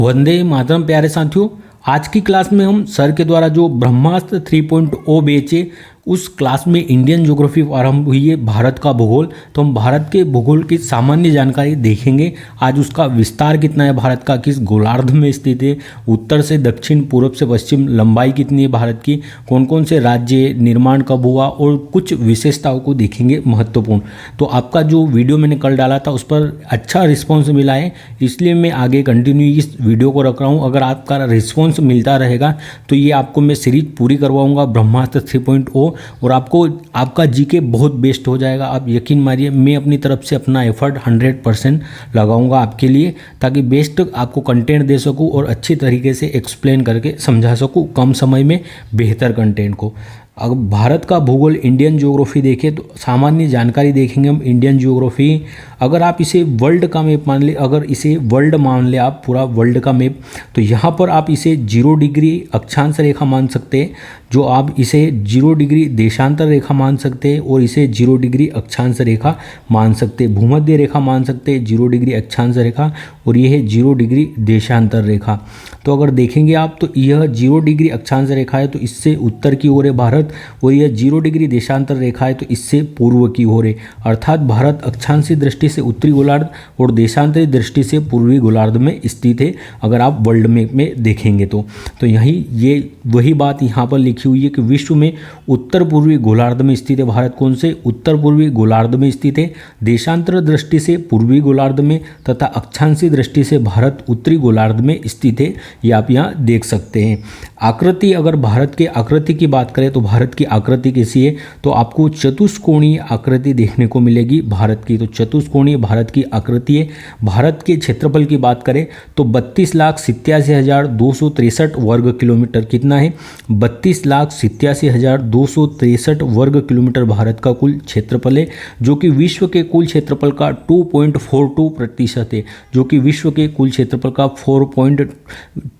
वंदे मातरम प्यारे साथियों। आज की क्लास में हम सर के द्वारा जो ब्रह्मास्त्र 3.0 बैच है उस क्लास में इंडियन ज्योग्राफी आरंभ हुई है, भारत का भूगोल। तो हम भारत के भूगोल की सामान्य जानकारी देखेंगे। आज उसका विस्तार कितना है, भारत का किस गोलार्ध में स्थित है, उत्तर से दक्षिण, पूर्व से पश्चिम लंबाई कितनी है भारत की, कौन कौन से राज्य, निर्माण कब हुआ और कुछ विशेषताओं को देखेंगे महत्वपूर्ण। तो आपका जो वीडियो मैंने कल डाला था उस पर अच्छा रिस्पॉन्स मिला है, इसलिए मैं आगे कंटिन्यू इस वीडियो को रख रहा हूँ। अगर आपका रिस्पॉन्स मिलता रहेगा तो ये आपको मैं सीरीज पूरी करवाऊँगा ब्रह्मास्त्र 3.0 और आपको आपका जीके बहुत बेस्ट हो जाएगा। आप यकीन मानिए, मैं अपनी तरफ से अपना एफर्ट 100% लगाऊंगा आपके लिए, ताकि बेस्ट आपको कंटेंट दे सकूं और अच्छी तरीके से एक्सप्लेन करके समझा सकूं कम समय में बेहतर कंटेंट को। अगर भारत का भूगोल इंडियन ज्योग्राफी देखें तो सामान्य जानकारी देखेंगे हम इंडियन ज्योग्राफी। अगर आप इसे वर्ल्ड का मैप मान ले, अगर इसे वर्ल्ड मान ले आप, पूरा वर्ल्ड का मैप, तो यहाँ पर आप इसे 0 डिग्री अक्षांश रेखा मान सकते हैं, जो आप इसे 0 डिग्री देशांतर रेखा मान सकते हैं और इसे 0 डिग्री अक्षांश रेखा मान सकते हैं, भूमध्य रेखा मान सकते हैं 0 डिग्री अक्षांश रेखा, और यह है 0 डिग्री देशांतर रेखा। तो अगर देखेंगे आप तो यह 0 डिग्री अक्षांश रेखा है तो इससे उत्तर की ओर है भारत, और यह 0 डिग्री देशांतर रेखा है तो इससे पूर्व की ओर है। अर्थात भारत अक्षांशीय दृष्टि से उत्तरी गोलार्ध और देशांतरी दृष्टि से पूर्वी गोलार्ध में स्थित है, अगर आप वर्ल्ड मैप में देखेंगे तो यही ये वही बात यहाँ पर लिखी हुई है कि विश्व में उत्तर पूर्वी गोलार्ध में स्थित है भारत। कौन से? उत्तर पूर्वी गोलार्ध में स्थित है, देशांतर दृष्टि से पूर्वी गोलार्ध में, तथा अक्षांशीय दृष्टि से भारत उत्तरी गोलार्ध में स्थित है। ये आप यहाँ देख सकते हैं। आकृति, अगर भारत के आकृति की बात करें तो भारत की आकृति कैसी है, तो आपको चतुष्कोणीय आकृति देखने को मिलेगी भारत की। तो चतुष्कोणीय भारत की आकृति है। भारत के क्षेत्रफल की बात करें तो 32,87,263 वर्ग किलोमीटर कितना है? 32,87,263 वर्ग किलोमीटर भारत का कुल क्षेत्रफल है, जो कि विश्व के कुल क्षेत्रफल का 2.42% है, जो कि विश्व के कुल क्षेत्रफल का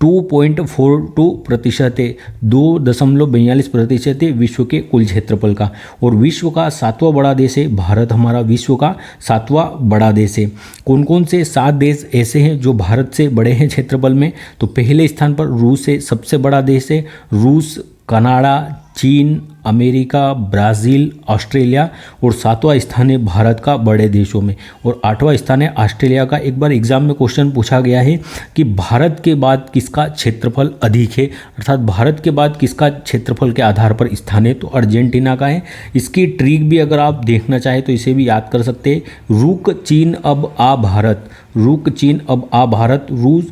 2.42% है, 2.42% है विश्व के कुल क्षेत्रफल का। और विश्व का 7वां बड़ा देश है भारत, हमारा विश्व का 7वां बड़ा देश है। कौन कौन से 7 देश ऐसे हैं जो भारत से बड़े हैं क्षेत्रफल में? तो पहले स्थान पर रूस है, सबसे बड़ा देश है रूस, कनाडा, चीन, अमेरिका, ब्राज़ील, ऑस्ट्रेलिया, और 7वां स्थान है भारत का बड़े देशों में, और 8वां स्थान है ऑस्ट्रेलिया का। एक बार एग्जाम में क्वेश्चन पूछा गया है कि भारत के बाद किसका क्षेत्रफल अधिक है, अर्थात भारत के बाद किसका क्षेत्रफल के आधार पर स्थान है, तो अर्जेंटीना का है। इसकी ट्रिक भी अगर आप देखना चाहें तो इसे भी याद कर सकते हैं। रुक चीन अब आ भारत, रुक चीन अब आ भारत। रू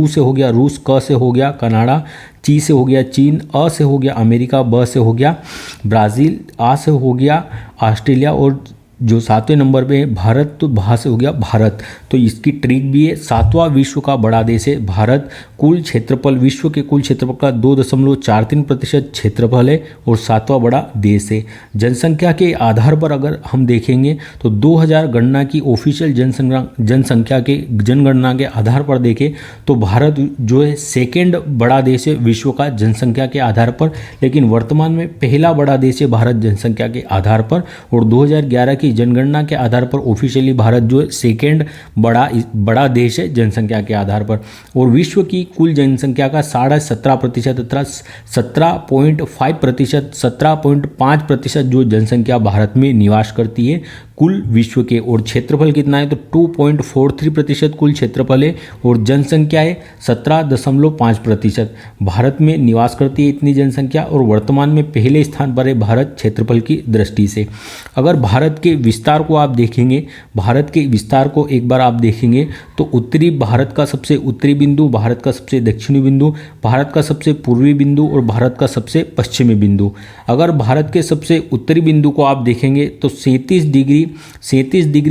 से हो गया रूस, क से हो गया कनाडा, ची से हो गया चीन, अ से हो गया अमेरिका, ब से हो गया ब्राज़ील, आ से हो गया ऑस्ट्रेलिया, और जो 7वें नंबर पे है भारत, तो भा से हो गया भारत। तो इसकी ट्रिक भी है। 7वां विश्व का बड़ा देश है भारत। कुल क्षेत्रफल, विश्व के कुल क्षेत्रफल का 2.43% क्षेत्रफल है और 7वां बड़ा देश है। जनसंख्या के आधार पर अगर हम देखेंगे तो 2000 गणना की ऑफिशियल जनगणना के आधार पर देखें तो भारत जो है 2nd बड़ा देश है विश्व का जनसंख्या के आधार पर, लेकिन वर्तमान में पहला बड़ा देश है भारत जनसंख्या के आधार पर। और 2011 की जनगणना के आधार पर ऑफिशियली भारत जो है 2nd बड़ा देश है जनसंख्या के आधार पर। और विश्व की कुल जनसंख्या का 17.5% तथा 17.5% जो जनसंख्या भारत में निवास करती है कुल विश्व के। और क्षेत्रफल कितना है तो 2.43% कुल क्षेत्रफल है, और जनसंख्या है 17.5%। भारत में निवास करती है इतनी जनसंख्या, और वर्तमान में पहले स्थान पर है भारत क्षेत्रफल की दृष्टि से। अगर भारत के विस्तार को आप देखेंगे, भारत के विस्तार को एक बार आप देखेंगे तो उत्तरी भारत का सबसे उत्तरी बिंदु, भारत का सबसे दक्षिणी बिंदु, भारत का सबसे पूर्वी बिंदु और भारत का सबसे पश्चिमी बिंदु। अगर भारत के सबसे उत्तरी बिंदु को आप देखेंगे तो 37 डिग्री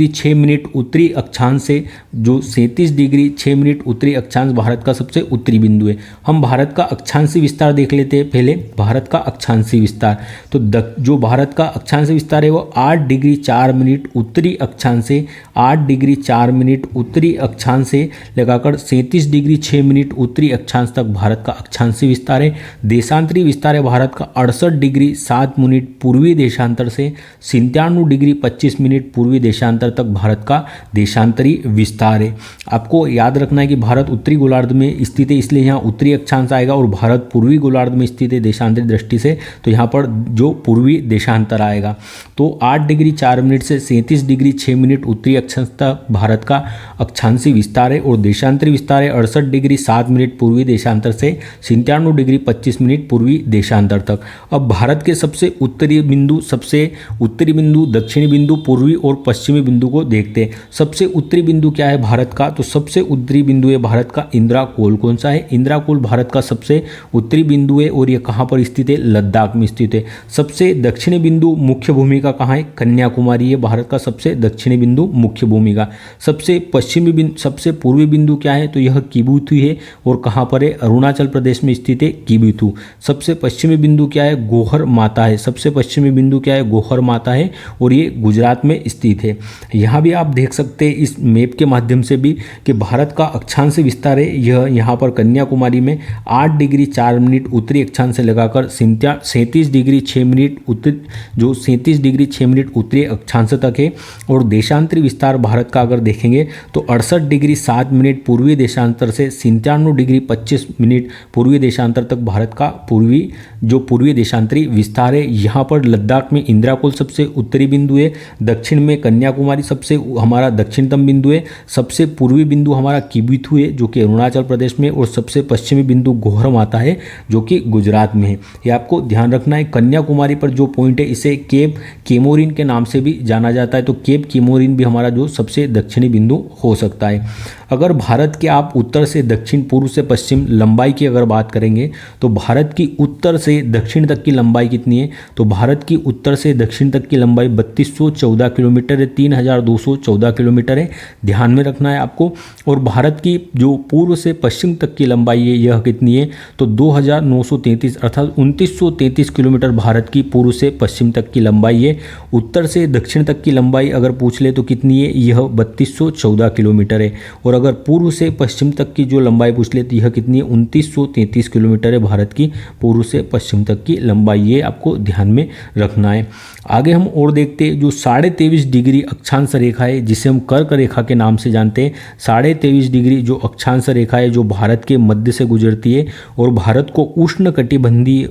6 मिनट उत्तरी अक्षांश से, जो 37 डिग्री 6 मिनट उत्तरी अक्षांश भारत का सबसे उत्तरी बिंदु है। हम भारत का अक्षांशीय विस्तार देख लेते हैं पहले। भारत का अक्षांशीय विस्तार, तो जो भारत का अक्षांशीय विस्तार है वो 8 डिग्री 4 4 मिनट उत्तरी अक्षांश से 8 डिग्री 4 मिनट उत्तरी अक्षांश से लगाकर 37 डिग्री 6 मिनट उत्तरी अक्षांश तक भारत का अक्षांशीय विस्तार है। देशांतरी विस्तार है भारत का 68 डिग्री 7 मिनट पूर्वी देशांतर से 97 डिग्री 25 मिनट पूर्वी देशांतर तक भारत का देशांतरी विस्तार है। आपको याद रखना है कि भारत उत्तरी गोलार्ध में स्थित है, इसलिए यहाँ उत्तरी अक्षांश आएगा, और भारत पूर्वी गोलार्ध में स्थित है देशांतरी दृष्टि से, तो यहाँ पर जो पूर्वी देशांतर आएगा। तो 8 डिग्री 4 मिनट से 37 डिग्री 6 मिनट उत्तरी अक्षांश तक भारत का अक्षांशीय विस्तार है, और देशांतरी विस्तार है 68 डिग्री 7 मिनट पूर्वी देशांतर से 97 डिग्री 25 मिनट पूर्वी देशांतर तक। अब भारत के सबसे उत्तरी बिंदु, दक्षिणी बिंदु, पूर्वी और पश्चिमी बिंदु को देखते हैं। सबसे उत्तरी बिंदु क्या है भारत का? तो सबसे उत्तरी बिंदु है भारत का इंदिराकोल। कौन सा है? इंदिराकोल भारत का सबसे उत्तरी बिंदु है, और यह कहाँ पर स्थित है? लद्दाख में स्थित है। सबसे दक्षिणी बिंदु मुख्य भूमिका कहाँ है? कन्याकुमारी है भारत का सबसे दक्षिणी बिंदु मुख्य भूमिका। सबसे पूर्वी बिंदु क्या है? तो यह किबुथु है, और कहाँ पर है? अरुणाचल प्रदेश में स्थित है किबुथु। सबसे पश्चिमी बिंदु क्या है? गोहर माता है। सबसे पश्चिमी बिंदु क्या है? गोहर माता है, और ये गुजरात में स्थित है। यहाँ भी आप देख सकते हैं इस मैप के माध्यम से भी कि भारत का अक्षांश विस्तार है यह यहाँ पर कन्याकुमारी में 8 डिग्री 4 मिनट उत्तरी अक्षांश से लगाकर 37 डिग्री 6 मिनट 37 डिग्री 6 मिनट उत्तरी अक्षांश तक है। और देशांतरी विस्तार भारत का अगर देखेंगे तो 68 डिग्री 7 मिनट पूर्वी देशांतर से 97 डिग्री 25 मिनट पूर्वी देशांतर तक भारत का पूर्वी देशांतरी विस्तार है। यहाँ पर लद्दाख में इंदिराकोल सबसे उत्तरी बिंदु है, दक्षिण में कन्याकुमारी सबसे हमारा दक्षिणतम बिंदु है, सबसे पूर्वी बिंदु हमारा किबुथु है जो कि अरुणाचल प्रदेश में, और सबसे पश्चिमी बिंदु गोहर माता है जो कि गुजरात में है। ये आपको ध्यान रखना है। कन्याकुमारी पर जो पॉइंट है इसे केप केमोरिन के नाम से भी जाना जाता है, तो केप केमोरिन भी हमारा जो सबसे दक्षिणी बिंदु हो सकता है। अगर भारत के आप उत्तर से दक्षिण, पूर्व से पश्चिम लंबाई की अगर बात करेंगे तो भारत की उत्तर से दक्षिण तक की लंबाई कितनी है? तो भारत की उत्तर से दक्षिण तक की लंबाई 3214 किलोमीटर है, 3214 किलोमीटर है, ध्यान में रखना है आपको। और भारत की जो पूर्व से पश्चिम तक की लंबाई है यह कितनी है? तो 2933 अर्थात 2933 किलोमीटर भारत की पूर्व से पश्चिम तक की लंबाई है। उत्तर से दक्षिण तक की लंबाई अगर पूछ ले तो कितनी है? यह 3214 किलोमीटर है। और अगर पूर्व से पश्चिम तक की जो लंबाई पूछ ले तो यह कितनी है? 2933 किलोमीटर है भारत की पूर्व से पश्चिम तक की लंबाई, ये आपको ध्यान में रखना है। आगे हम और देखते हैं जो 23.5 डिग्री अक्षांश रेखा है जिसे हम कर्क रेखा के नाम से जानते हैं। 23.5 डिग्री जो अक्षांश रेखा है जो भारत के मध्य से गुजरती है और भारत को उष्ण कटिबंधीय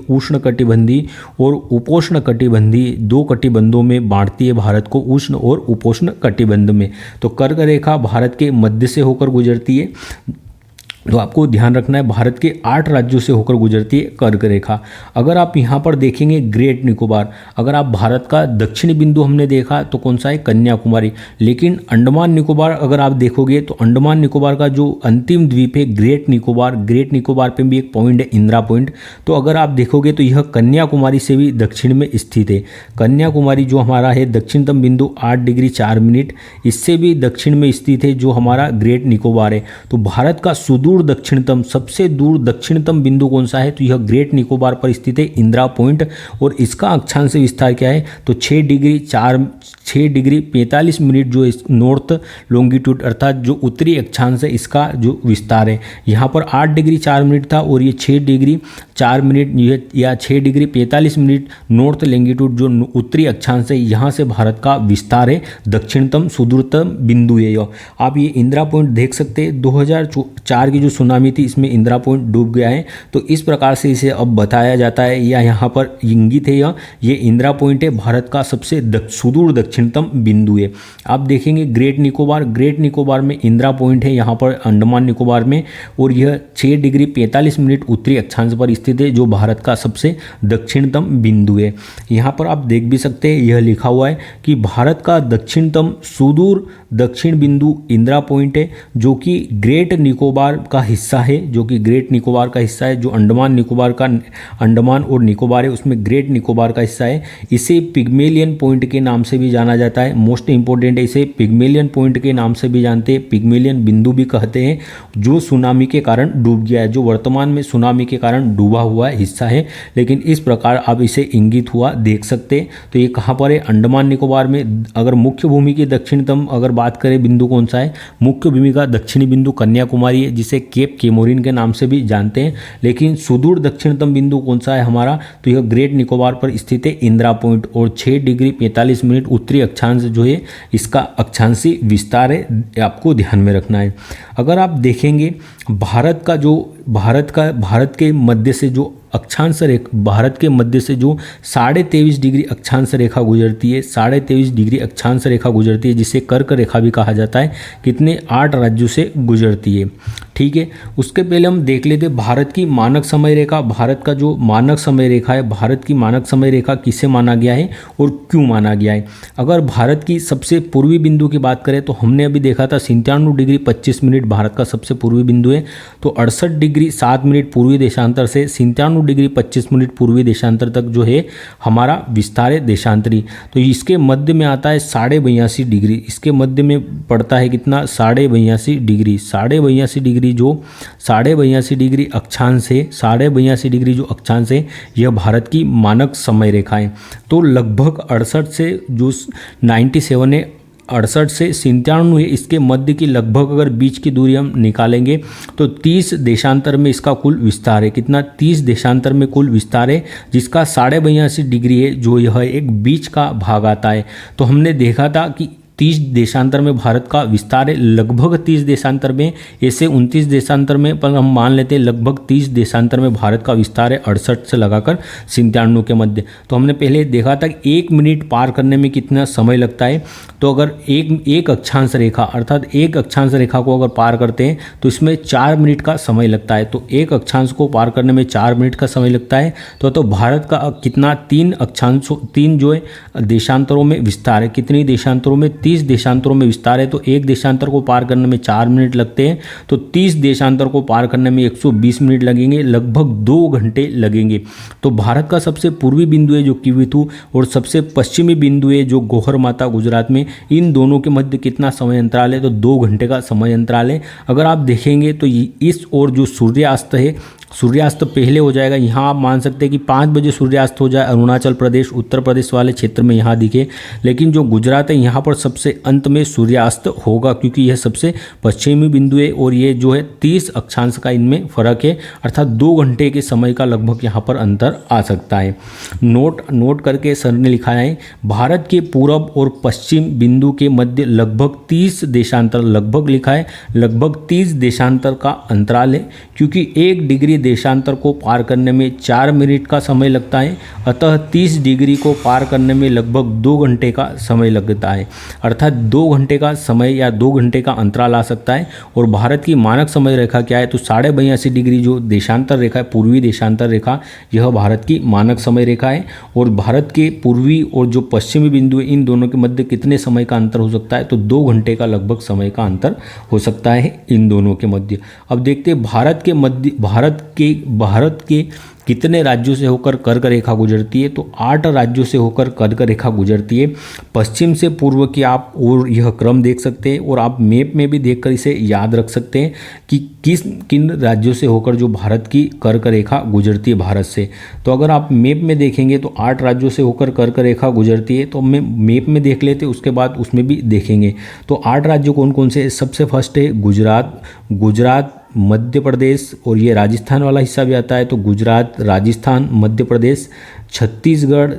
और उपोष्ण कटिबंधीय दो कटिबंधों में बांटती है, भारत को उष्ण और उपोष्ण कटिबंध में। तो कर्क रेखा भारत के मध्य से होकर गुजरती है, तो आपको ध्यान रखना है भारत के 8 राज्यों से होकर गुजरती है कर्क रेखा। अगर आप यहाँ पर देखेंगे ग्रेट निकोबार, अगर आप भारत का दक्षिणी बिंदु हमने देखा तो कौन सा है? कन्याकुमारी। लेकिन अंडमान निकोबार अगर आप देखोगे तो अंडमान निकोबार का जो अंतिम द्वीप है ग्रेट निकोबार पे भी एक पॉइंट है इंदिरा पॉइंट। तो अगर आप देखोगे तो यह कन्याकुमारी से भी दक्षिण में स्थित है। कन्याकुमारी जो हमारा है दक्षिणतम बिंदु 8 डिग्री 4 मिनट, इससे भी दक्षिण में स्थित है जो हमारा ग्रेट निकोबार है। तो भारत का सबसे दूर दक्षिणतम बिंदु कौन सा है? तो यह ग्रेट निकोबार पर स्थित है इंदिरा पॉइंट, और इसका अक्षांश विस्तार क्या है? तो 6 डिग्री 45 मिनट जो नॉर्थ लॉन्गिट्यूड अर्थात जो उत्तरी अक्षांश है इसका जो विस्तार है। यहाँ पर 8 डिग्री 4 मिनट था और ये 6 डिग्री 4 मिनट या 6 डिग्री 45 मिनट नॉर्थ लॉन्गिट्यूड जो उत्तरी अक्षांश है, यहाँ से भारत का विस्तार है, दक्षिणतम सुदूरतम बिंदु है। आप ये इंदिरा पॉइंट देख सकते हैं। 2004 की जो सुनामी थी इसमें इंदिरा पॉइंट डूब गया है, तो इस प्रकार से इसे अब बताया जाता है या यहाँ पर इंगित है ये इंदिरा पॉइंट है, भारत का सबसे सुदूर दक्षिणतम बिंदु है। आप देखेंगे ग्रेट निकोबार में इंदिरा पॉइंट है यहाँ पर अंडमान निकोबार में, और यह 6 डिग्री 45 मिनट उत्तरी अक्षांश पर स्थित है जो भारत का सबसे दक्षिणतम बिंदु है। यहाँ पर आप देख भी सकते हैं यह लिखा हुआ है कि भारत का दक्षिणतम सुदूर दक्षिण बिंदु इंदिरा पॉइंट है जो कि ग्रेट निकोबार का हिस्सा है जो कि ग्रेट निकोबार का हिस्सा है। जो अंडमान और निकोबार है उसमें ग्रेट निकोबार का हिस्सा है। इसे पिग्मेलियन पॉइंट के नाम से भी जाना जाता है। मोस्ट इंपॉर्टेंट है, इसे पिग्मेलियन पॉइंट के नाम से भी जानते हैं, पिग्मेलियन बिंदु भी कहते हैं, जो सुनामी के कारण डूब गया है, जो वर्तमान में सुनामी के कारण डूबा हुआ हिस्सा है। लेकिन इस प्रकार आप इसे इंगित हुआ देख सकते हैं। तो ये कहाँ पर है? अंडमान निकोबार में। अगर मुख्य भूमि की दक्षिणतम अगर बात करें बिंदु कौन सा है, मुख्य भूमि का दक्षिणी बिंदु कन्याकुमारी है, जिसे केप केमोरिन के नाम से भी जानते हैं। लेकिन सुदूर दक्षिणतम बिंदु कौन सा है हमारा? तो यह ग्रेट निकोबार पर स्थित है, इंदिरा पॉइंट। और 6 डिग्री 45 मिनट उत्तरी अक्षांश जो है इसका अक्षांशीय विस्तार है, आपको ध्यान में रखना है। अगर आप देखेंगे भारत के मध्य से जो अक्षांश रेखा, भारत के मध्य से जो 23.5 डिग्री अक्षांश रेखा गुजरती है, 23.5 डिग्री अक्षांश रेखा गुजरती है, जिसे कर्क रेखा भी कहा जाता है, कितने 8 राज्यों से गुजरती है। ठीक है, उसके पहले हम देख लेते हैं भारत की मानक समय रेखा। भारत का जो मानक समय रेखा है, भारत की मानक समय रेखा किसे माना गया है और क्यों माना गया है। अगर भारत की सबसे पूर्वी बिंदु की बात करें तो हमने अभी देखा था 97 डिग्री 25 मिनट भारत का सबसे पूर्वी बिंदु है। तो 68 डिग्री 7 मिनट पूर्वी देशांतर से 97 डिग्री 25 मिनट पूर्वी देशांतर तक जो है हमारा विस्तार है देशांतरी। तो इसके मध्य में आता है 82.5 डिग्री, इसके मध्य में पड़ता है कितना? 82.5 डिग्री। 82.5 डिग्री जो 82.5 डिग्री अक्षांश है, 82.5 डिग्री जो अक्षांश है, यह भारत की मानक समय रेखा है। तो लगभग 68 से जो 97 है, 68 से 97 है, इसके मध्य की लगभग अगर बीच की दूरी हम निकालेंगे तो 30 देशांतर में इसका कुल विस्तार है। कितना? 30 देशांतर में कुल विस्तार है, जिसका 82.5 डिग्री है जो यह एक बीच का भाग आता है। तो हमने देखा था कि 30 देशांतर में भारत का विस्तार है, लगभग 30 देशांतर में, ऐसे 29 देशांतर में, पर हम मान लेते हैं लगभग 30 देशांतर में भारत का विस्तार है 68 से लगाकर 97 के मध्य। तो हमने पहले देखा था कि 1 मिनट पार करने में कितना समय लगता है। तो अगर एक अक्षांश रेखा, अर्थात एक अक्षांश रेखा को अगर पार करते हैं तो इसमें 4 मिनट का समय लगता है। तो एक अक्षांश को पार करने में 4 मिनट का समय लगता है। तो भारत का कितना? 3 जो है देशांतरों में विस्तार है। कितनी देशांतरों में? 30 देशांतरों में विस्तार है। तो एक देशांतर को पार करने में 4 मिनट लगते हैं, तो 30 देशांतर को पार करने में 120 मिनट लगेंगे, लगभग 2 घंटे लगेंगे। तो भारत का सबसे पूर्वी बिंदु है जो किविथु और सबसे पश्चिमी बिंदु है जो गोहरमाता गुजरात में, इन दोनों के मध्य कितना समय अंतराल है? तो 2 घंटे का समय अंतराल है। अगर आप देखेंगे तो इस ओर जो सूर्यास्त है, सूर्यास्त पहले हो जाएगा। यहाँ आप मान सकते हैं कि 5 बजे सूर्यास्त हो जाए, अरुणाचल प्रदेश उत्तर प्रदेश वाले क्षेत्र में यहाँ दिखे। लेकिन जो गुजरात है यहाँ पर सबसे अंत में सूर्यास्त होगा, क्योंकि यह सबसे पश्चिमी बिंदु है और ये जो है 30 अक्षांश का इनमें फर्क है, अर्थात 2 घंटे के समय का लगभग यहाँ पर अंतर आ सकता है। नोट करके सर ने लिखा है भारत के पूरब और पश्चिम बिंदु के मध्य लगभग 30 देशांतर, लगभग लिखा है लगभग 30 देशांतर का अंतराल है, क्योंकि 1 डिग्री देशांतर को पार करने में 4 मिनट का समय लगता है। अतः 30 डिग्री को पार करने में लगभग 2 घंटे का समय लगता है, अर्थात 2 घंटे का समय या 2 घंटे का अंतराल आ सकता है। और भारत की मानक समय रेखा क्या है? तो 82.5 डिग्री जो देशांतर रेखा है, पूर्वी देशांतर रेखा, यह भारत की मानक समय रेखा है। और भारत के पूर्वी और जो पश्चिमी बिंदु है, इन दोनों के मध्य कितने समय का अंतर हो सकता है? तो 2 घंटे का लगभग समय का अंतर हो सकता है इन दोनों के मध्य। अब देखते हैं भारत के कितने राज्यों से होकर कर्क रेखा गुजरती है। तो 8 राज्यों से होकर कर्क रेखा गुजरती है, पश्चिम से पूर्व की आप और यह क्रम देख सकते हैं। और आप मैप में भी देखकर इसे याद रख सकते हैं कि किन राज्यों से होकर जो भारत की कर्क रेखा गुजरती है भारत से। तो अगर आप मैप में देखेंगे तो 8 राज्यों से होकर कर्क रेखा गुजरती है। तो हम मैप में देख लेते, उसके बाद उसमें भी देखेंगे। तो 8 राज्य कौन कौन से? सबसे फर्स्ट है गुजरात, मध्य प्रदेश, और ये राजस्थान वाला हिस्सा भी आता है। तो गुजरात, राजस्थान, मध्य प्रदेश, छत्तीसगढ़,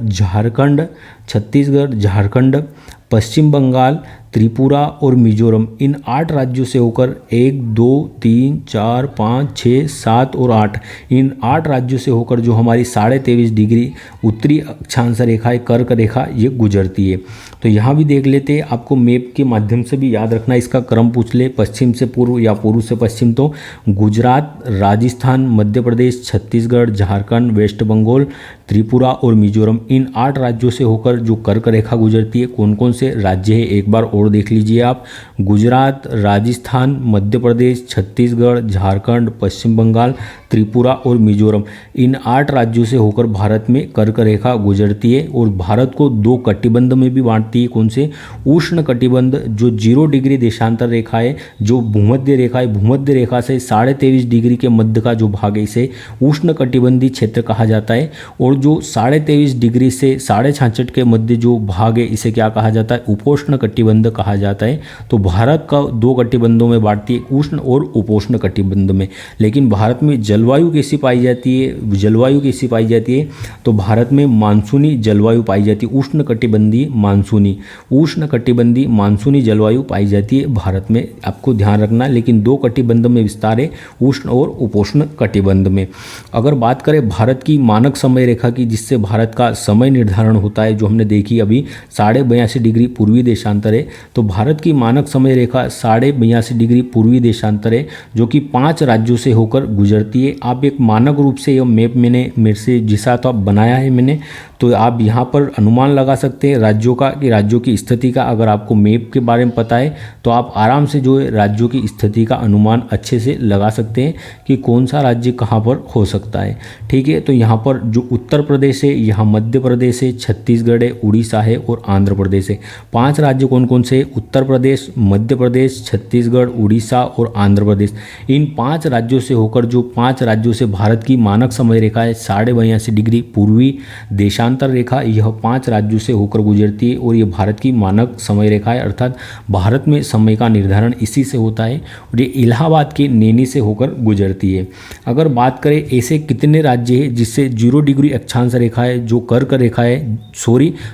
झारखंड, पश्चिम बंगाल, त्रिपुरा और मिजोरम, इन 8 राज्यों से होकर 1, 2, 3, 4, 5, 6, 7 और 8, इन 8 राज्यों से होकर जो हमारी 23.5 डिग्री उत्तरी अक्षांश रेखा है, कर्क रेखा, ये गुजरती है। तो यहाँ भी देख लेते हैं, आपको मैप के माध्यम से भी याद रखना, इसका क्रम पूछ ले, पश्चिम से पूर्व या पूर्व से पश्चिम। तो गुजरात, राजस्थान, मध्य प्रदेश, छत्तीसगढ़, झारखंड, वेस्ट बंगाल, त्रिपुरा और मिजोरम, इन 8 राज्यों से होकर जो कर्क रेखा गुजरती है। कौन कौन से राज्य है एक बार और देख लीजिए आप। गुजरात, राजस्थान, मध्य प्रदेश, छत्तीसगढ़, झारखंड, पश्चिम बंगाल, त्रिपुरा और मिजोरम, इन 8 राज्यों से होकर भारत में कर्क रेखा गुजरती है और भारत को 2 कटिबंध में भी बांटती है। कौन से? उष्ण कटिबंध जो 0 डिग्री देशांतर रेखा है, जो भूमध्य रेखा है, भूमध्य रेखा से 23.5 डिग्री के मध्य का जो भाग है इसे उष्ण कटिबंधी क्षेत्र कहा जाता है। और जो 23.5 डिग्री से 66.5 के मध्य जो भाग है इसे क्या कहा जाता है? उपोष्ण कटिबंध कहा जाता है। तो भारत का 2 कटिबंधों में बांटती है, उष्ण और उपोष्ण कटिबंध में। लेकिन भारत में जलवायु कैसी पाई जाती है? जलवायु कैसी पाई जाती है? तो भारत में मानसूनी जलवायु पाई जाती है, उष्ण कटिबंधी मानसूनी, उष्ण कटिबंधी मानसूनी जलवायु पाई जाती है भारत में, आपको ध्यान रखना। लेकिन 2 कटिबंध में विस्तार है, उष्ण और उपोष्ण कटिबंध में। अगर बात करें भारत की मानक समय रेखा की, जिससे भारत का समय निर्धारण होता है, जो हमने देखी अभी 82.5 डिग्री पूर्वी देशांतर है, तो भारत की मानक समय रेखा 82.5 डिग्री पूर्वी देशांतर है, जो कि 5 राज्यों से होकर गुजरती है। आप एक मानक रूप से यह मैप मैंने मेरे से जिसा तो बनाया है मैंने, तो आप यहाँ पर अनुमान लगा सकते हैं राज्यों का, कि राज्यों की स्थिति का। अगर आपको मैप के बारे में पता है तो आप आराम से जो है राज्यों की स्थिति का अनुमान अच्छे से लगा सकते हैं कि कौन सा राज्य कहाँ पर हो सकता है। ठीक है, तो यहाँ पर जो उत्तर प्रदेश है, यहाँ मध्य प्रदेश है, छत्तीसगढ़ है, उड़ीसा है और आंध्र प्रदेश है। 5 राज्य कौन कौन से? उत्तर प्रदेश, मध्य प्रदेश, छत्तीसगढ़, उड़ीसा और आंध्र प्रदेश। इन 5 राज्यों से होकर, जो 5 राज्यों से भारत की मानक समय रेखा है 82.5 डिग्री पूर्वी देशांतर रेखा, यह 5 राज्यों से होकर गुजरती है और ये भारत की मानक समय रेखा है। अर्थात भारत में समय का निर्धारण इसी से होता है और ये इलाहाबाद के नैनी से होकर गुजरती है। अगर बात करें ऐसे कितने राज्य हैं जिससे 0 डिग्री अक्षांश रेखा है, जो कर्क रेखा है,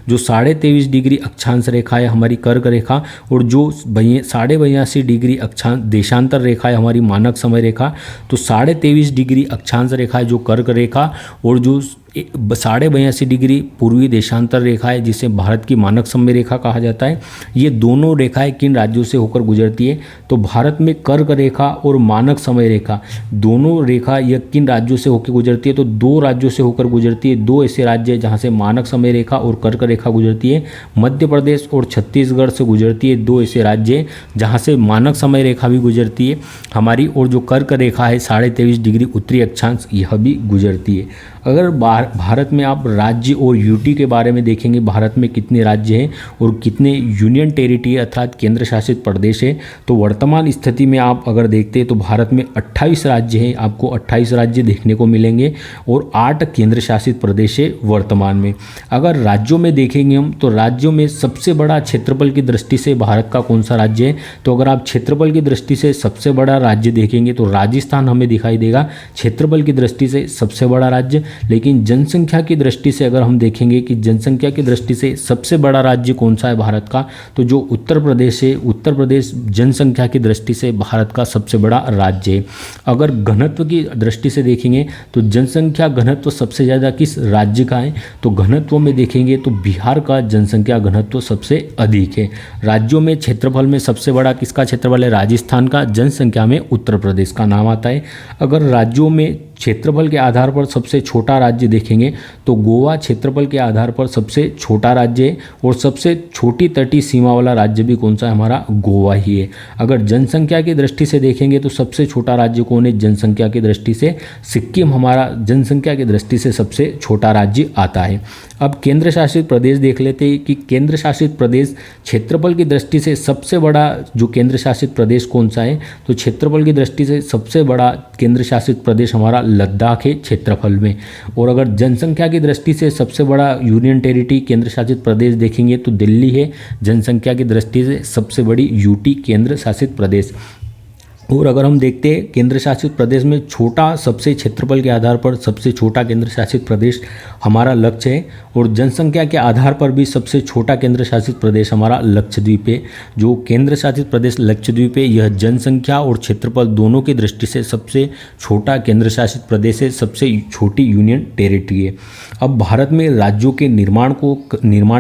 जो 23.5 डिग्री अक्षांश रेखा है हमारी कर्क रेखा, और जो 82.5 डिग्री अक्षांश देशांतर रेखा है हमारी मानक समय रेखा, तो 23.5 डिग्री अक्षांश रेखा है जो कर्क रेखा, और जो 82.5 डिग्री पूर्वी देशांतर रेखा है जिसे भारत की मानक समय रेखा कहा जाता है। ये दोनों रेखाएं किन राज्यों से होकर गुजरती है? तो भारत में कर्क रेखा और मानक समय रेखा दोनों रेखा यह किन राज्यों से होकर गुजरती है? तो 2 राज्यों से होकर गुजरती है। 2 ऐसे राज्य हैं जहाँ से मानक समय रेखा और कर्क रेखा गुजरती है। मध्य प्रदेश और छत्तीसगढ़ से गुजरती है। 2 ऐसे राज्य हैं जहाँ से मानक समय रेखा भी गुजरती है हमारी, और जो कर्क रेखा है 23.5 डिग्री उत्तरी अक्षांश, यह भी गुजरती है। अगर भारत में आप राज्य और यूटी के बारे में देखेंगे, भारत में कितने राज्य हैं और कितने यूनियन टेरिटरी अर्थात केंद्र शासित प्रदेश है, तो वर्तमान स्थिति में आप अगर देखते हैं तो भारत में 28 राज्य हैं, आपको 28 राज्य देखने को मिलेंगे और 8 केंद्र शासित प्रदेश है वर्तमान में। अगर राज्यों में देखेंगे हम, तो राज्यों में सबसे बड़ा क्षेत्रफल की दृष्टि से भारत का कौन सा राज्य है? तो अगर आप क्षेत्रफल की दृष्टि से सबसे बड़ा राज्य देखेंगे तो राजस्थान हमें दिखाई देगा, क्षेत्रफल की दृष्टि से सबसे बड़ा राज्य। लेकिन जनसंख्या की दृष्टि से अगर हम देखेंगे कि जनसंख्या की दृष्टि से सबसे बड़ा राज्य कौन सा है भारत का, तो जो उत्तर प्रदेश है, उत्तर प्रदेश जनसंख्या की दृष्टि से भारत का सबसे बड़ा राज्य है। अगर घनत्व की दृष्टि से देखेंगे तो जनसंख्या घनत्व सबसे ज़्यादा किस राज्य का है? तो घनत्व में देखेंगे तो बिहार का जनसंख्या घनत्व सबसे अधिक है। राज्यों में क्षेत्रफल में सबसे बड़ा किसका क्षेत्रफल है? राजस्थान का। जनसंख्या में उत्तर प्रदेश का नाम आता है। अगर राज्यों में क्षेत्रफल के आधार पर सबसे छोटा राज्य देखेंगे तो गोवा क्षेत्रफल के आधार पर सबसे छोटा राज्य है, और सबसे छोटी तटीय सीमा वाला राज्य भी कौन सा है? हमारा गोवा ही है। अगर जनसंख्या की दृष्टि से देखेंगे तो सबसे छोटा राज्य कौन है? जनसंख्या की दृष्टि से सिक्किम हमारा जनसंख्या की दृष्टि से सबसे छोटा राज्य आता है। अब केंद्र शासित प्रदेश देख लेते हैं कि केंद्र शासित प्रदेश क्षेत्रफल की दृष्टि से सबसे बड़ा जो केंद्र शासित प्रदेश कौन सा है? तो क्षेत्रफल की दृष्टि से सबसे बड़ा केंद्र शासित प्रदेश हमारा लद्दाख है क्षेत्रफल में। और अगर जनसंख्या की दृष्टि से सबसे बड़ा यूनियन टेरिटरी केंद्र शासित प्रदेश देखेंगे तो दिल्ली है, जनसंख्या की दृष्टि से सबसे बड़ी यूटी केंद्र शासित प्रदेश। और अगर हम देखते हैं केंद्र शासित प्रदेश में छोटा, सबसे क्षेत्रफल के आधार पर सबसे छोटा केंद्र शासित प्रदेश हमारा लक्ष्य है, और जनसंख्या के आधार पर भी सबसे छोटा केंद्र शासित प्रदेश हमारा लक्षद्वीप है। जो केंद्र शासित प्रदेश लक्षद्वीप है, यह जनसंख्या और क्षेत्रफल दोनों की दृष्टि से सबसे छोटा केंद्र शासित प्रदेश है, सबसे छोटी यूनियन टेरिटरी है। अब भारत में राज्यों के निर्माण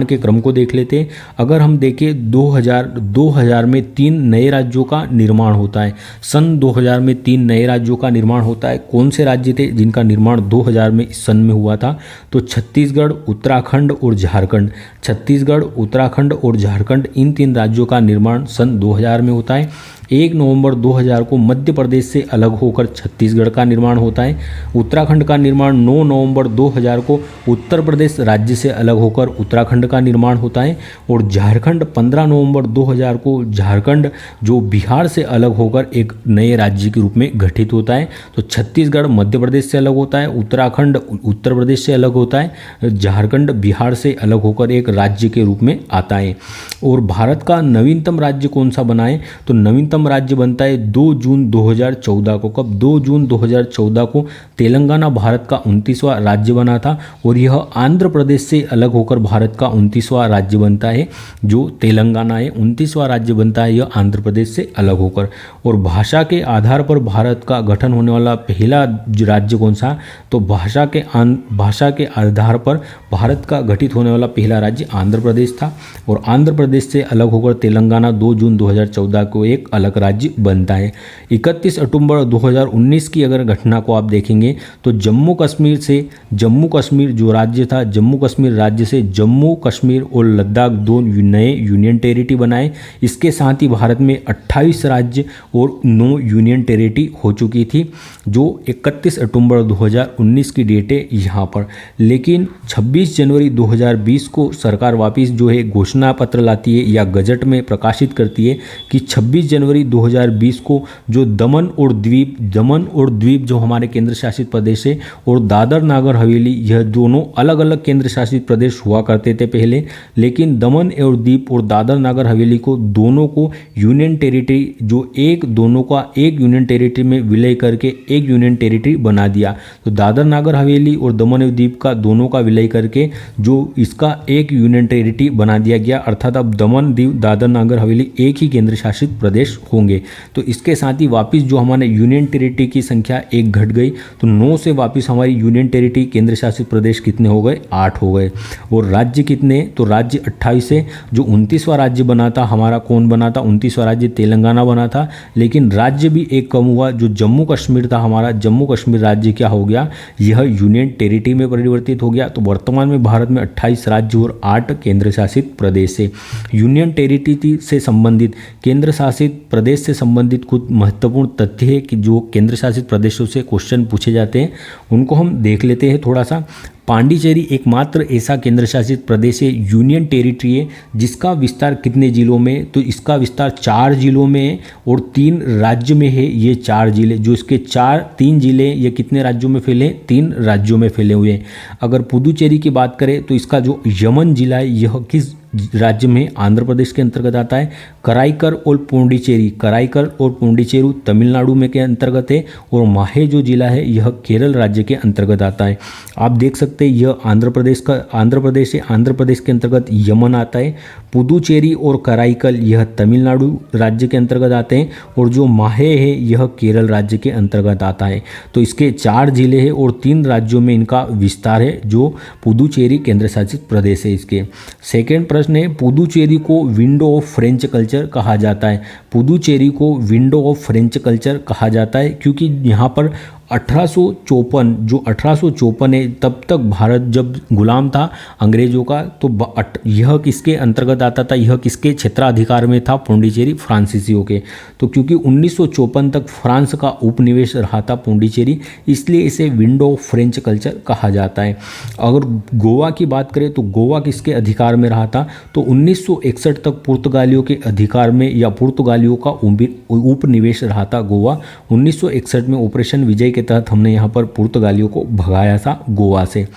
के क्रम को देख लेते हैं। अगर हम देखें 2000 में 3 नए राज्यों का निर्माण होता है। सन 2000 में 3 नए राज्यों का निर्माण होता है। कौन से राज्य थे जिनका निर्माण 2000 में इस सन में हुआ था? तो छत्तीसगढ़, उत्तराखंड और झारखंड। छत्तीसगढ़, उत्तराखंड और झारखंड, इन 3 राज्यों का निर्माण सन 2000 में होता है। 1 नवंबर 2000 को मध्य प्रदेश से अलग होकर छत्तीसगढ़ का निर्माण होता है। उत्तराखंड का निर्माण 9 नवंबर 2000 को उत्तर प्रदेश राज्य से अलग होकर उत्तराखंड का निर्माण होता है। और झारखंड 15 नवंबर 2000 को झारखंड जो बिहार से अलग होकर एक नए राज्य के रूप में गठित होता है। तो छत्तीसगढ़ मध्य प्रदेश से अलग होता है, उत्तराखंड उत्तर प्रदेश से अलग होता है, झारखंड बिहार से अलग होकर एक राज्य के रूप में आता है। और भारत का नवीनतम राज्य कौन सा बना है? तो नवीनतम राज्य बनता है 2 जून 2014 को। कब? 2 जून 2014 को तेलंगाना भारत का 29वां राज्य बना था और यह आंध्र प्रदेश से अलग होकर भारत का 29वां राज्य बनता है। जो तेलंगाना है 29वां राज्य बनता है यह आंध्र प्रदेश से अलग होकर। और भाषा के आधार पर भारत का गठन होने वाला पहला राज्य कौन सा? तो भाषा के आधार पर भारत का गठित होने वाला पहला राज्य आंध्र प्रदेश था। और आंध्र प्रदेश से अलग होकर तेलंगाना 2 जून 2014 को एक अलग राज्य बनता है। 31 अक्टूबर 2019 की अगर घटना को आप देखेंगे तो जम्मू कश्मीर जो राज्य था, जम्मू कश्मीर राज्य से जम्मू कश्मीर और लद्दाख 2 नए यूनियन टेरिटरी बनाए। इसके साथ ही भारत में 28 राज्य और 9 यूनियन टेरिटरी हो चुकी थी, जो 31 अक्टूबर 2019 की डेट है यहाँ पर। लेकिन 26 जनवरी 2020 को सरकार वापस जो है घोषणा पत्र लाती है या गजट में प्रकाशित करती है कि 26 जनवरी 2020 को जो दमन और द्वीप जो हमारे केंद्र शासित प्रदेश है और दादर नागर हवेली, यह दोनों अलग अलग केंद्र शासित प्रदेश हुआ करते थे पहले। लेकिन दमन और द्वीप और दादर नागर हवेली को दोनों को यूनियन टेरिटरी दोनों का एक यूनियन टेरिटरी में विलय करके एक यूनियन टेरिटरी बना दिया। तो दादर नागर हवेली और दमन और द्वीप का दोनों का विलय करके जो इसका एक यूनियन टेरिटरी बना दिया गया, अर्थात अब दमन, दीव, दादर नागर हवेली एक ही केंद्र शासित प्रदेश होंगे। तो इसके साथ ही वापस जो हमारे यूनियन टेरिटरी की संख्या 1 घट गई, तो 9 से वापस हमारी यूनियन टेरिटरी केंद्र शासित प्रदेश कितने हो गए? 8 हो गए। और राज्य कितने? तो राज्य 28 से जो 29वां राज्य बना था हमारा, कौन बना था? 29वां राज्य तेलंगाना बना था। लेकिन राज्य भी एक कम हुआ, जो जम्मू कश्मीर था हमारा, जम्मू कश्मीर राज्य क्या हो गया? यह यूनियन टेरिटरी में परिवर्तित हो गया। तो वर्तमान में भारत में 28 राज्य और 8 केंद्र शासित प्रदेश है। यूनियन टेरिटरी से संबंधित, केंद्र शासित प्रदेश से संबंधित कुछ महत्वपूर्ण तथ्य है कि जो केंद्र शासित प्रदेशों से क्वेश्चन पूछे जाते हैं, उनको हम देख लेते हैं थोड़ा सा। पांडिचेरी एकमात्र ऐसा केंद्र शासित प्रदेश है, यूनियन टेरिटरी है, जिसका विस्तार कितने जिलों में? तो इसका विस्तार 4 जिलों में है और 3 राज्य में है। ये 4 जिले जो इसके 3 जिले ये कितने राज्यों में फैले? 3 राज्यों में फैले हुए हैं। अगर पुदुचेरी की बात करें तो इसका जो यमन जिला है यह किस राज्य में? आंध्र प्रदेश के अंतर्गत आता है। कराईकर और पौंडीचेरी तमिलनाडु में के अंतर्गत है। और माहे जो जिला है यह केरल राज्य के अंतर्गत आता है। आप देख सकते हैं यह आंध्र प्रदेश है। आंध्र प्रदेश के अंतर्गत यमन आता है। पुदुचेरी और कराईकल यह तमिलनाडु राज्य के अंतर्गत आते हैं और जो माहे है यह केरल राज्य के अंतर्गत आता है। तो इसके 4 जिले हैं और 3 राज्यों में इनका विस्तार है, जो पुदुचेरी केंद्र शासित प्रदेश है। इसके सेकेंड प्रश्न है, पुदुचेरी को विंडो ऑफ फ्रेंच कल्चर कहा जाता है। पुदुचेरी को विंडो ऑफ फ्रेंच कल्चर कहा जाता है क्योंकि यहाँ पर 1854 है, तब तक भारत जब गुलाम था अंग्रेजों का, तो यह किसके अंतर्गत आता था? यह किसके क्षेत्राधिकार में था? पौंडीचेरी फ्रांसीसियों के। तो क्योंकि 1954 तक फ्रांस का उपनिवेश रहा था पौंडीचेरी, इसलिए इसे विंडो ऑफ फ्रेंच कल्चर कहा जाता है। अगर गोवा की बात करें तो गोवा किसके अधिकार में रहा था? तो 1961 तक पुर्तगालियों के अधिकार में या पुर्तगालियों का उपनिवेश रहा था गोवा। 1961 में ऑपरेशन विजय के तहत हमने यहाँ पर पुर्तगालियों को भगाया था गोवा से।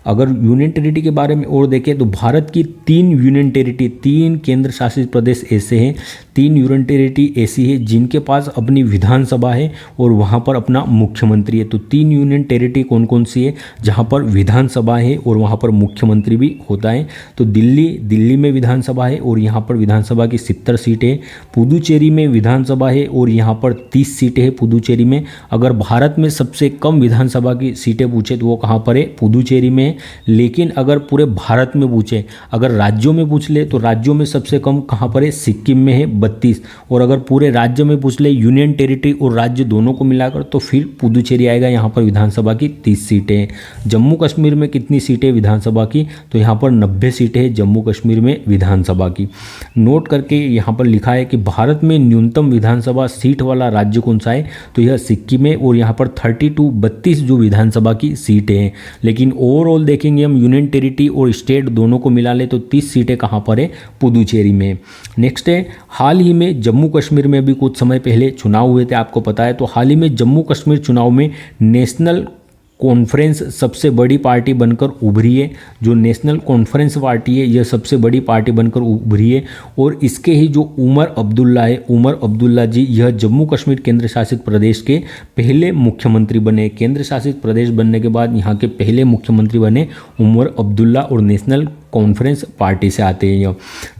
अगर यूनियन टेरिटरी के बारे में और देखें तो भारत की 3 यूनियन टेरिटरी, 3 केंद्र शासित प्रदेश ऐसे हैं, 3 यूनियन टेरिटरी ऐसी है जिनके पास अपनी विधानसभा है और वहाँ पर अपना मुख्यमंत्री है। तो 3 यूनियन टेरिटरी कौन कौन सी है? जहाँ पर विधानसभा है और वहाँ पर मुख्यमंत्री भी होता है। तो दिल्ली में विधानसभा है और यहाँ पर विधानसभा की 70 सीटें हैं। पुदुचेरी में विधानसभा है और यहाँ पर 30 सीटें हैं पुदुचेरी में। अगर भारत में सबसे कम विधानसभा की सीटें पूछे तो वो कहाँ पर है? पुदुचेरी में। हैं, लेकिन अगर पूरे भारत में पूछे, अगर राज्यों में पूछ ले तो राज्यों में सबसे कम कहाँ पर है, सिक्किम में है 32। और अगर पूरे राज्य में पूछ ले, यूनियन टेरिटरी और राज्य दोनों को मिलाकर, तो फिर पुदुचेरी आएगा। यहाँ पर विधानसभा की 30 सीटें हैं। जम्मू कश्मीर में कितनी सीटें विधानसभा की, तो यहाँ पर 90 सीटें हैं जम्मू कश्मीर में विधानसभा की। नोट करके यहाँ पर लिखा है कि भारत में न्यूनतम विधानसभा सीट वाला राज्य कौन सा है, तो यह सिक्किम है। और यहाँ पर 32 जो विधानसभा की सीटें हैं। लेकिन ओवरऑल देखेंगे हम, यूनियन टेरिटरी और स्टेट दोनों को मिला ले तो 30 सीटें कहाँ पर है, पुदुचेरी में। नेक्स्ट है, हाल ही में जम्मू कश्मीर में भी कुछ समय पहले चुनाव हुए थे, आपको पता है। तो हाल ही में जम्मू कश्मीर चुनाव में नेशनल कॉन्फ्रेंस सबसे बड़ी पार्टी बनकर उभरी है। जो नेशनल कॉन्फ्रेंस पार्टी है, यह सबसे बड़ी पार्टी बनकर उभरी है। और इसके ही जो उमर अब्दुल्ला है, उमर अब्दुल्ला जी, यह जम्मू कश्मीर केंद्र शासित प्रदेश के पहले मुख्यमंत्री बने। केंद्र शासित प्रदेश बनने के बाद यहाँ के पहले मुख्यमंत्री बने उमर अब्दुल्ला, और नेशनल कॉन्फ्रेंस पार्टी से आते हैं यह।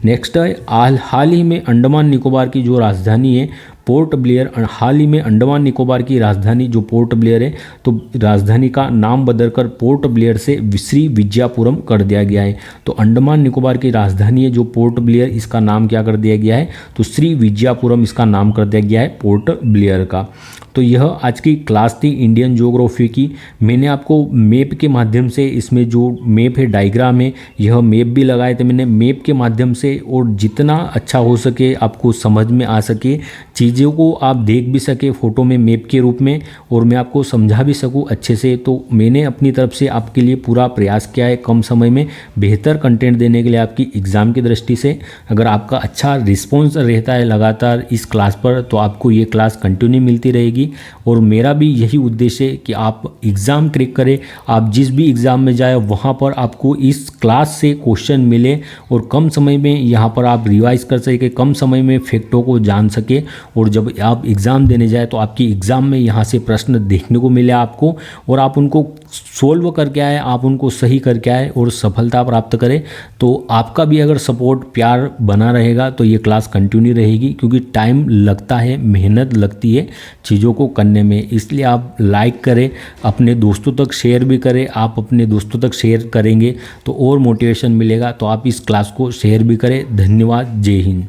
नेक्स्ट है, हाल ही में अंडमान निकोबार की जो राजधानी है पोर्ट ब्लेयर, हाल ही में अंडमान निकोबार की राजधानी जो पोर्ट ब्लेयर है, तो राजधानी का नाम बदलकर पोर्ट ब्लेयर से श्री विजयपुरम कर दिया गया है। तो अंडमान निकोबार की राजधानी है जो पोर्ट ब्लेयर, इसका नाम क्या कर दिया गया है, तो श्री विजयपुरम इसका नाम कर दिया गया है पोर्ट ब्लेयर का। तो यह आज की क्लास थी इंडियन ज्योग्राफी की। मैंने आपको मैप के माध्यम से, इसमें जो मैप है, डायग्राम है, यह मैप भी लगाए थे मैंने। मैप के माध्यम से और जितना अच्छा हो सके आपको समझ में आ सके, चीज़ों को आप देख भी सके फ़ोटो में मैप के रूप में, और मैं आपको समझा भी सकूं अच्छे से, तो मैंने अपनी तरफ से आपके लिए पूरा प्रयास किया है कम समय में बेहतर कंटेंट देने के लिए आपकी एग्ज़ाम की दृष्टि से। अगर आपका अच्छा रिस्पॉन्स रहता है लगातार इस क्लास पर, तो आपको ये क्लास कंटिन्यू मिलती रहेगी। और मेरा भी यही उद्देश्य है कि आप एग्ज़ाम क्रैक करें। आप जिस भी एग्ज़ाम में जाए वहाँ पर आपको इस क्लास से क्वेश्चन मिले, और कम समय में यहाँ पर आप रिवाइज कर सके, कम समय में फैक्टों को जान सके, और जब आप एग्ज़ाम देने जाए तो आपकी एग्ज़ाम में यहाँ से प्रश्न देखने को मिले आपको, और आप उनको सोल्व करके आए, आप उनको सही करके आए और सफलता प्राप्त करें। तो आपका भी अगर सपोर्ट प्यार बना रहेगा तो ये क्लास कंटिन्यू रहेगी, क्योंकि टाइम लगता है, मेहनत लगती है चीज़ों को करने में। इसलिए आप लाइक करें, अपने दोस्तों तक शेयर भी करें। आप अपने दोस्तों तक शेयर करेंगे तो और मोटिवेशन मिलेगा। तो आप इस क्लास को शेयर भी करें। धन्यवाद। जय हिंद।